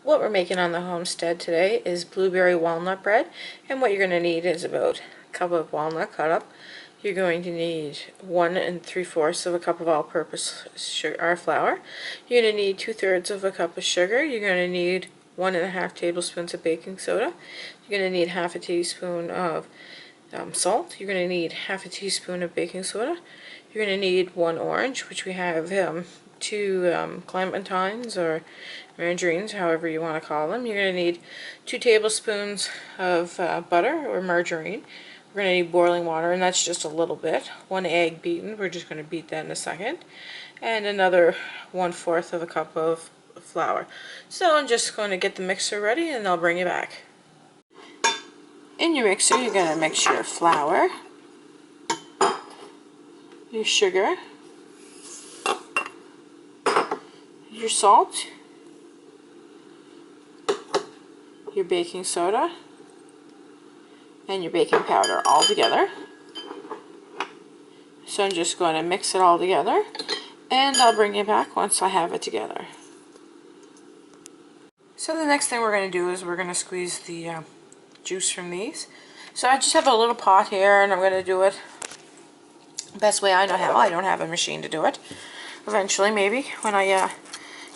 What we're making on the homestead today is blueberry walnut bread, and what you're going to need is about a cup of walnut cut up. You're going to need 1 3/4 of a cup of all-purpose sugar, flour. You're going to need 2/3 of a cup of sugar. You're going to need 1½ tablespoons of baking soda. You're going to need half a teaspoon of salt. You're going to need half a teaspoon of baking soda. You're going to need 1 orange, which we have 2 clementines or mandarins, however you want to call them. You're going to need 2 tablespoons of butter or margarine. We're going to need boiling water, and that's just a little bit. 1 egg beaten, we're just going to beat that in a second. And another 1/4 of a cup of flour. So I'm just going to get the mixer ready and I'll bring you back. In your mixer, you're going to mix your flour, your sugar, your salt, your baking soda, and your baking powder all together. So I'm just going to mix it all together, and I'll bring you back once I have it together. So the next thing we're going to do is we're going to squeeze the juice from these. So I just have a little pot here, and I'm going to do it the best way I know how. I don't have a machine to do it. Eventually, maybe, when I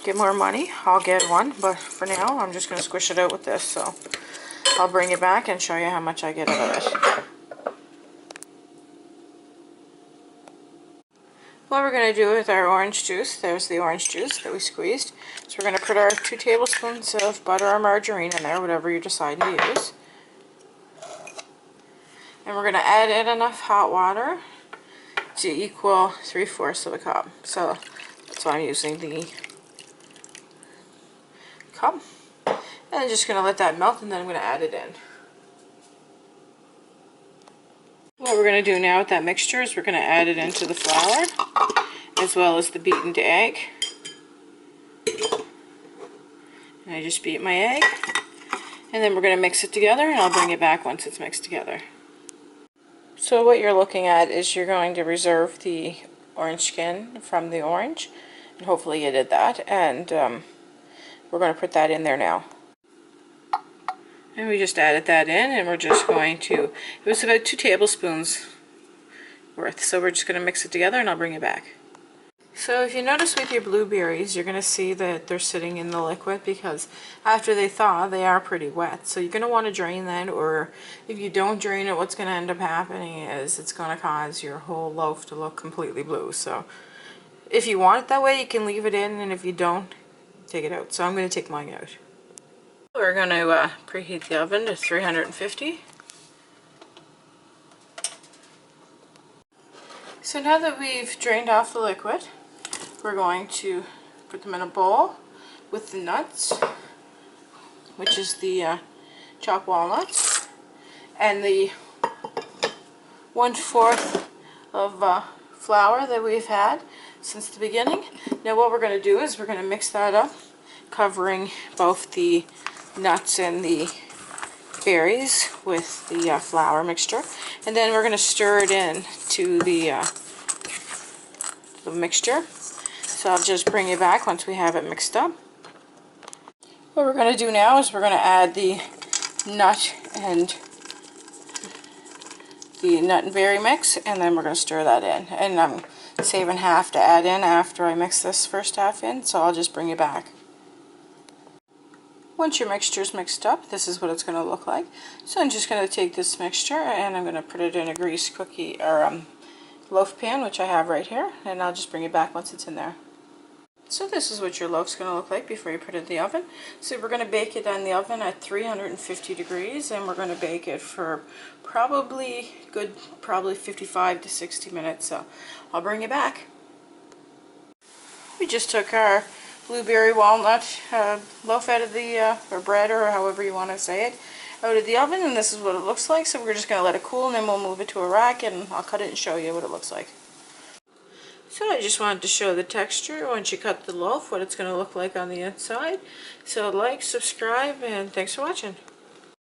get more money, I'll get one, but for now I'm just going to squish it out with this. So I'll bring it back and show you how much I get out of it. What we're going to do with our orange juice, there's the orange juice that we squeezed. So we're going to put our 2 tablespoons of butter or margarine in there, whatever you decide to use. And we're going to add in enough hot water to equal 3/4 of a cup. So that's why I'm using the cup. And I'm just going to let that melt, and then I'm going to add it in. What we're going to do now with that mixture is we're going to add it into the flour, as well as the beaten egg. And I just beat my egg, and then we're going to mix it together, and I'll bring it back once it's mixed together. So what you're looking at is you're going to reserve the orange skin from the orange, and hopefully you did that, and we're going to put that in there now. And we just added that in, and we're just going to, it was about 2 tablespoons worth, so we're just going to mix it together and I'll bring it back. So if you notice with your blueberries, you're going to see that they're sitting in the liquid because after they thaw, they are pretty wet. So you're going to want to drain that, or if you don't drain it, what's going to end up happening is it's going to cause your whole loaf to look completely blue. So if you want it that way, you can leave it in, and if you don't, take it out. So I'm going to take mine out. We're going to preheat the oven to 350. So now that we've drained off the liquid, we're going to put them in a bowl with the nuts, which is the chopped walnuts, and the 1/4 of flour that we've had since the beginning. Now what we're going to do is we're going to mix that up, covering both the nuts and the berries with the flour mixture, and then we're going to stir it in to the mixture. So I'll just bring it back once we have it mixed up. What we're going to do now is we're going to add the nut and berry mix, and then we're going to stir that in. And I'm saving half to add in after I mix this first half in, so I'll just bring it back. Once your mixture is mixed up, this is what it's going to look like. So I'm just going to take this mixture and I'm going to put it in a greased cookie or loaf pan, which I have right here, and I'll just bring it back once it's in there. So this is what your loaf's going to look like before you put it in the oven. So we're going to bake it in the oven at 350 degrees, and we're going to bake it for probably 55 to 60 minutes. So I'll bring it back. We just took our blueberry walnut loaf out of the, or bread, or however you want to say it, out of the oven, and this is what it looks like. So we're just going to let it cool, and then we'll move it to a rack, and I'll cut it and show you what it looks like. So I just wanted to show the texture once you cut the loaf, what it's going to look like on the inside. So like, subscribe, and thanks for watching.